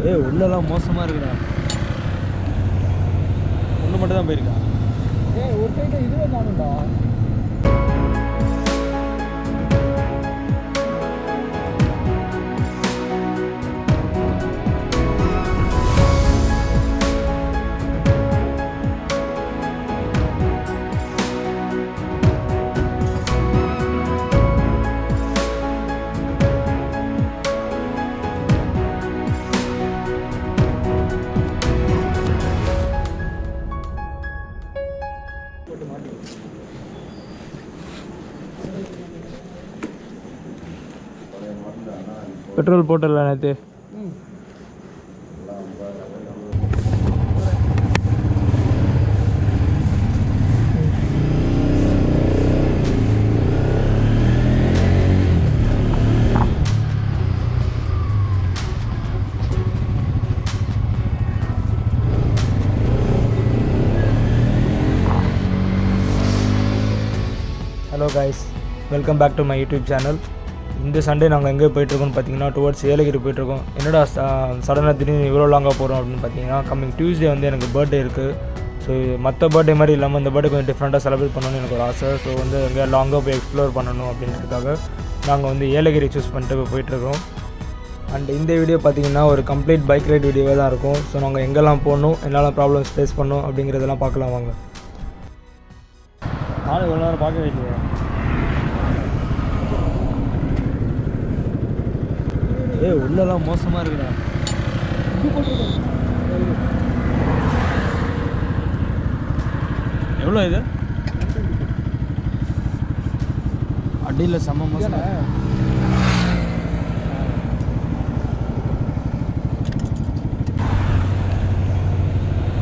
உள்ளலாம் மோசமாக இருக்குடா. ஒன்று மட்டும் தான் போயிருக்கா. ஒரு சைடு இதுவே காணும்டா. பெட்ரோல் போட்டல நேற்று. Hello guys, welcome back to my YouTube channel. இந்த சண்டே நாங்கள் எங்கே போயிட்டுருக்கோம்னு பார்த்தீங்கன்னா டுவர்ட்ஸ் ஏலகிரி போயிட்டுருக்கோம். என்னடா சடனாக திடீர்னு இவ்வளோ லாங்காக போகிறோம் அப்படின்னு பார்த்தீங்கன்னா, கம்மிங் டியூஸ்டே வந்து எனக்கு பர்த்டே இருக்குது. ஸோ மற்ற பர்த்டே மாதிரி இல்லாமல் இந்த பர்த்டே கொஞ்சம் டிஃப்ரெண்ட்டாக செலிப்ரேட் பண்ணணும்னு எனக்கு ஒரு ஆசை. ஸோ வந்து எங்கே லாங்காக போய் எக்ஸ்ப்ளோர் பண்ணணும் அப்படின்றதுக்காக நாங்கள் வந்து ஏலகிரி சூஸ் பண்ணிட்டு போயிட்டுருக்கோம். அண்ட் இந்த வீடியோ பார்த்தீங்கன்னா ஒரு கம்ப்ளீட் பைக் ரைட் வீடியோவாக தான் இருக்கும். ஸோ நாங்கள் எங்கெல்லாம் போகணும், என்னெல்லாம் ப்ராப்ளம்ஸ் ஃபேஸ் பண்ணணும் அப்படிங்கிறதெல்லாம் பார்க்கலாம் வாங்க. நானும் இவ்வளோ நேரம் பார்க்க வேண்டியது. உள்ளலாம் மோசமாக இருக்குடா. எவ்வளோ இது? அடியில் செம்ம மோசம்.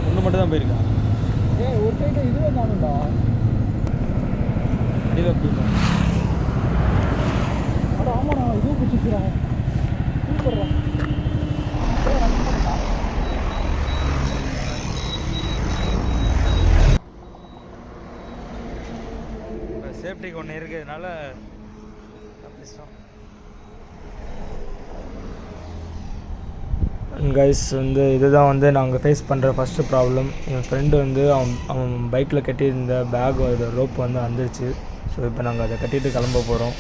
ஒன்று மட்டும் தான் போயிருக்கா. ஒரு சைடு இதுவே காணும்டா. அடியில் போயிருக்கா. ஆமாண்ணா, இதுவும் பிடிச்சிக்கிறான். சேஃப்டிக்கு ஒன்று இருக்கிறதுனால கைஸ் வந்து இதுதான் வந்து நாங்கள் ஃபேஸ் பண்ணுற ஃபஸ்ட்டு ப்ராப்ளம். என் ஃப்ரெண்டு வந்து அவன் பைக்கில் கட்டியிருந்த பேக்கோட ரோப் வந்து வந்துருச்சு. ஸோ இப்போ நாங்கள் அதை கட்டிட்டு கிளம்ப போகிறோம்.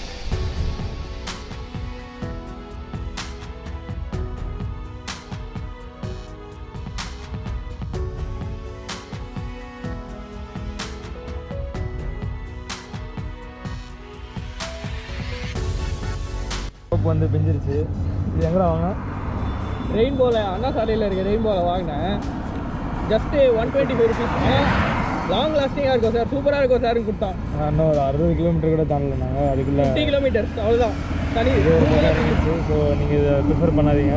ரோப் வந்து பிஞ்சிருச்சு. இது எங்கே வாங்கினா? ரெயின்போவில் அண்ணா சாலையில் இருக்க ரெயின்போவில் வாங்கினேன். Just 125 rupees. லாங் லாஸ்டிங்காக இருக்கும் சார், சூப்பராக இருக்கும் சார்னு கொடுத்தான். இன்னும் ஒரு 60 கிலோமீட்டர் கூட தாண்டல நாங்கள். அதுக்குள்ளே 50 கிலோமீட்டர்ஸ் அவ்வளோதான். தனி இது ஒரு இருந்துச்சு. ஸோ நீங்கள் இதை ப்ரிஃபர் பண்ணாதீங்க.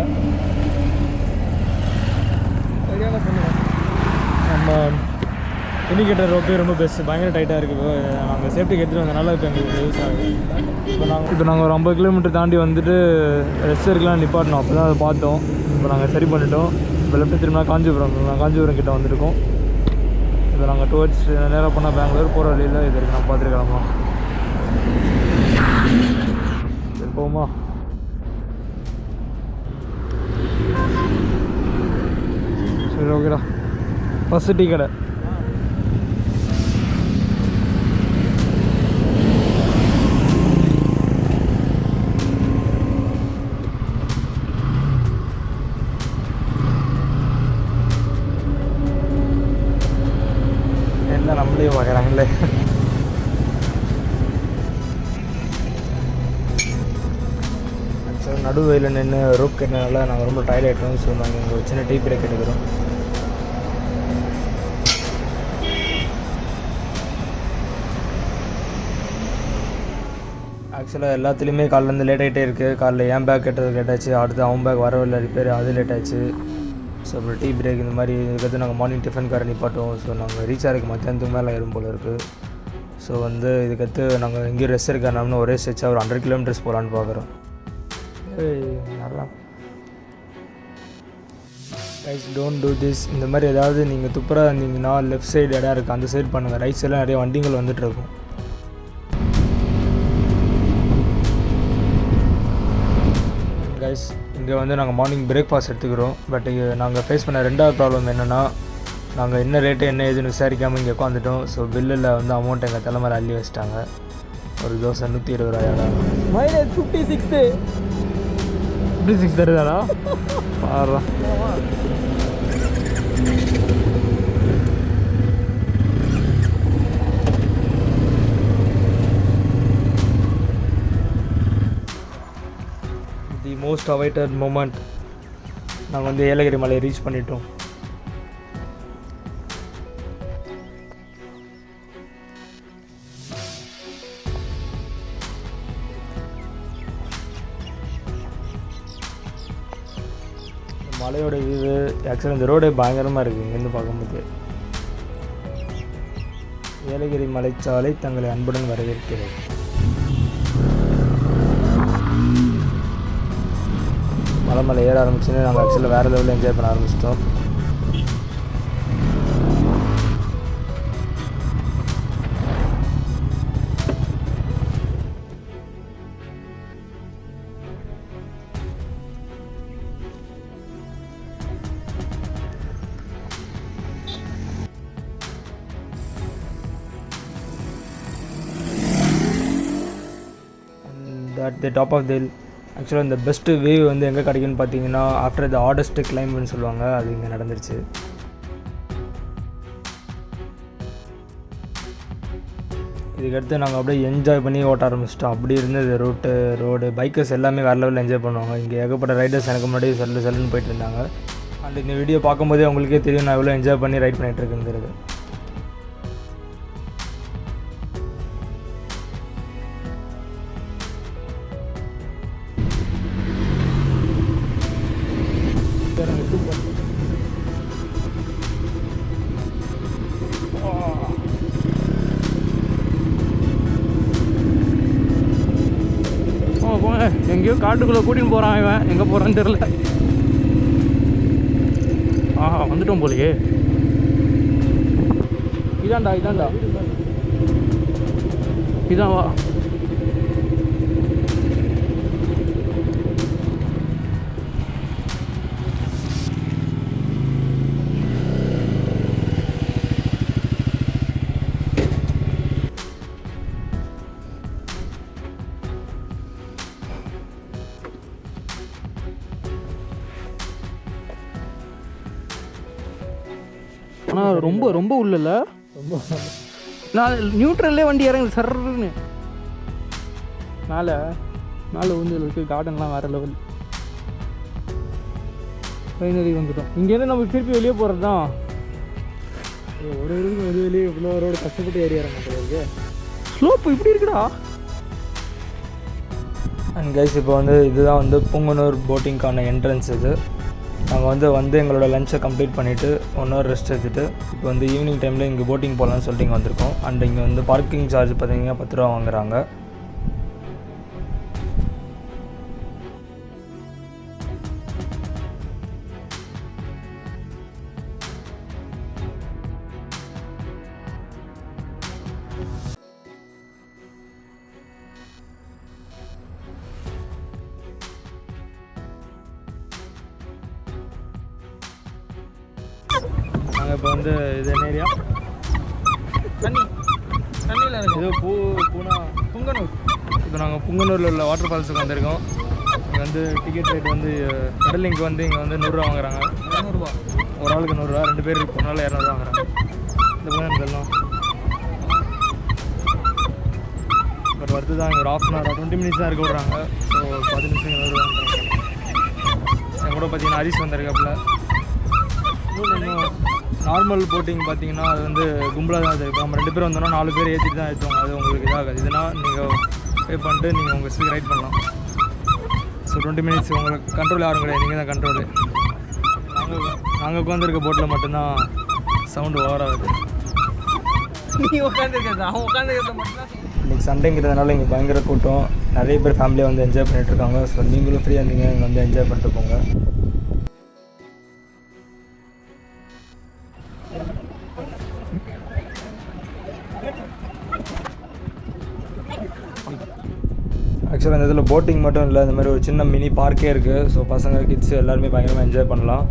சரியான பண்ணுவேன். நம்ம இண்டிகேட்டர் ரோப்பே ரொம்ப பெஸ்ட்டு, பயங்கர டைட்டாக இருக்குது. நாங்கள் சேஃப்டிக்கு எடுத்துகிட்டு வந்தனால இப்போ எங்களுக்கு யூஸ் ஆகுது. இப்போ நாங்கள் ஒரு 50 கிலோமீட்டர் தாண்டி வந்துட்டு ரெஸ்ட் இருக்கலாம் நிப்பாட்டணும். அப்போ தான் அதை பார்த்தோம். இப்போ நாங்கள் சரி பண்ணிட்டோம். இப்போ லெஃப்ட்டு திரும்பினா காஞ்சிபுரம் கிட்டே வந்திருக்கோம். இப்போ நாங்கள் டுவர்ட்ஸ் நேராக போனால் பெங்களூர் போகிற வழியில் இது இருக்குது. நான் பார்த்துட்டு கிளம்பலாம். சரி போமா. சரி ஓகேடா. ஃபஸ்ட்டு டீ கடை. நம்மளே பார்க்குறாங்களே. சார் நடுவெயில் நின்று ரோப் கட்டினால நாங்கள் ரொம்ப டயர்ட் ஆகிட்டோம். ஸோ நாங்கள் இங்கே ஒரு சின்ன டீ பிரேக் எடுக்கிறோம். ஆக்சுவலாக எல்லாத்துலேயுமே காலையிலேருந்து லேட் ஆகிட்டே இருக்குது. காலைல என் பேக் கட்டுறது லேட் ஆச்சு. அடுத்து அவன் பேக் வரவில்லை ரிப்பேர், அது லேட் ஆச்சு. ஸோ அப்புறம் டீ பிரேக் இந்த மாதிரி இதுக்கடுத்து நாங்கள் மார்னிங் டிஃபன் காரை நிப்பாட்டோம். ஸோ நாங்கள் ரீச் ஆகிறதுக்கு மத்தியானத்துக்கு மேலே ஆயிரும் போல் இருக்குது. ஸோ வந்து இதுக்கடுத்து நாங்கள் எங்கேயும் ரெஸ்ட் இருக்கானோம்னு ஒரே ஸ்ட்ரெச்சாக ஒரு 100 கிலோமீட்டர்ஸ் போகலான்னு பார்க்குறோம். நல்லா கைஸ், டோன்ட் டூ திஸ். இந்த மாதிரி ஏதாவது நீங்கள் துப்புராக இருந்தீங்கன்னா லெஃப்ட் சைடு இடம் இருக்குது, அந்த சைடு பண்ணுங்கள். ரைட் சைடில் நிறைய வண்டிகள் வந்துட்டுருக்கும். கைஸ், இங்கே வந்து நாங்கள் மார்னிங் பிரேக்ஃபாஸ்ட் எடுத்துக்கிறோம். பட் நாங்கள் ஃபேஸ் பண்ண ரெண்டாவது ப்ராப்ளம் என்னென்னா, நாங்கள் என்ன ரேட்டு என்ன ஏதுன்னு விசாரிக்காமல் இங்கே உட்காந்துட்டோம். ஸோ பில்லில் வந்து அமௌண்ட் எங்கள் தலைமையில் அள்ளி வச்சிட்டாங்க. ஒரு தோசை 120 ரூபாயாடா. மைலேஜ் 56 தருதாடா பாரு. தி மோஸ்ட் அவைட்டட் மூமெண்ட், நாங்கள் வந்து ஏலகிரி மலையை ரீச் பண்ணிட்டோம். மலையோட வியூ ஆக்சுவலாக இந்த ரோடு பயங்கரமாக இருக்குது இங்கேருந்து பார்க்கும்போது. ஏலகிரி மலைச்சாலை தங்களை அன்புடன் வரவேற்கிறது. மலை ஏற ஆரம்பிச்சுன்னு நாங்கள் ஆக்சுவலாக வேறு லெவலில் என்ஜாய் பண்ண ஆரம்பிச்சிட்டோம். At the top of the hill ஆக்சுவலாக இந்த பெஸ்ட்டு வேவ் வந்து எங்கே கிடைக்குன்னு பார்த்தீங்கன்னா, ஆஃப்டர் த ஹார்டஸ்ட் கிளைம்னு சொல்லுவாங்க, அது இங்கே நடந்துருச்சு. இதுக்கடுத்து நாங்கள் அப்படியே என்ஜாய் பண்ணி ஓட்ட ஆரம்பிச்சிட்டோம். அப்படி இருந்தது ரோடு பைக்கர்ஸ் எல்லாமே வேறு லெவலில் என்ஜாய் பண்ணுவாங்க. இங்கே ஏகப்பட்ட ரைடர்ஸ் எனக்கு முன்னாடி செல்லுன்னு போயிட்டு இருந்தாங்க. அண்ட் இந்த வீடியோ பார்க்கும்போதே உங்களுக்கே தெரியும் நான் எவ்வளோ என்ஜாய் பண்ணி ரைட் பண்ணிகிட்டு இருக்குங்கிறது. எங்கேயோ காட்டுக்குள்ளே கூட்டின்னு போகிறான் இவன், எங்கே போகிறான்னு தெரில. வந்துட்டோம் போலையே. இதான்டா இதான் வா. ஆனால் ரொம்ப உள்ளல ரொம்ப நான் நியூட்ரல்லே வண்டி இறங்குது சர்ன்னு. மேலே வந்து இருக்குது கார்டன்லாம் வேறு லெவல். ஃபைனலி வந்துட்டோம். இங்கேருந்து நம்ம திருப்பி வெளியே போகிறது தான். ஒரு இதுக்கு வெளியே இவ்வளோ ரோடு கஷ்டப்பட்டு ஏறி இறங்க. ஸ்லோப்பு இப்படி இருக்குடா. அண்ட் கைஸ் இப்போ வந்து இதுதான் வந்து புங்கனூர் போட்டிங்க்கான என்ட்ரன்ஸ். இது நாங்கள் வந்து எங்களோட லஞ்சை கம்ப்ளீட் பண்ணிவிட்டு 1 hour ரெஸ்ட் எடுத்துகிட்டு இப்போ வந்து ஈவினிங் டைமில் இங்கே போட்டிங் போகலான்னு சொல்லிட்டு இங்கே வந்திருக்கோம். அண்ட் இங்கே வந்து பார்க்கிங் சார்ஜ் பார்த்தீங்கன்னா 10 ரூபா வாங்குறாங்க. நாங்கள் இப்போ வந்து இது என்ன ஏரியா? தண்ணியில் இருக்குது. இது புங்கனூர். இப்போ நாங்கள் புங்கனூரில் உள்ள வாட்டர் ஃபால்ஸுக்கு வந்திருக்கோம். இங்கே வந்து டிக்கெட் ரேட் வந்து கடலிங்க்கு வந்து இங்கே வந்து 100 ரூபா வாங்குறாங்க. 200 ரூபா ஒரு ஆளுக்கு 100 ரூபா, 2 பேர் ஒரு நாள் 200 ரூபா வாங்குறாங்க. இந்த புங்கனூர்லாம் பட் வருது தான். இங்கே ஒரு 1/2 hour 20 minutes தான் இருக்க விட்றாங்க. ஸோ 10 நிமிஷம் 100 ரூபா என் கூட பார்த்தீங்கன்னா ஹரிஷ் வந்திருக்காப்புல. இன்னும் நார்மல் போட்டிங் பார்த்தீங்கன்னா அது வந்து கும்பலாக தான் இருக்குது. நம்ம 2 பேர் வந்தோம்னா 4 பேர் ஏற்றிட்டு தான் ஏற்றுவாங்க. அது உங்களுக்கு இதாகாது. இதுனால் நீங்கள் பே பண்ணிட்டு நீங்கள் உங்கள் ஸ்பீட் ரைட் பண்ணலாம். ஸோ 20 minutes உங்களுக்கு கண்ட்ரோல் யாரும் கிடையாது, நீங்கள் தான் கண்ட்ரோலு. நாங்கள் உட்காந்துருக்க போட்டில் மட்டும்தான் சவுண்டு ஓவராகுது. நீ உட்காந்துருக்கிறது அவன் உட்காந்துருக்கிறது மட்டும்தான். இன்றைக்கி சண்டேங்கிறதுனால இங்கே பயங்கர கூட்டம். நிறைய பேர் ஃபேமிலியாக வந்து என்ஜாய் பண்ணிகிட்ருக்காங்க. ஸோ நீங்களும் ஃப்ரீயாக இருந்தீங்க, இங்கே வந்து என்ஜாய் பண்ணிட்டு போங்க. ஆக்சுவலாக இந்த இதில் போட்டிங் மட்டும் இல்லை, இந்த மாதிரி ஒரு சின்ன மினி பார்க்கே இருக்குது. ஸோ பசங்க கிட்ஸ் எல்லாருமே பயங்கரமாக என்ஜாய் பண்ணலாம்.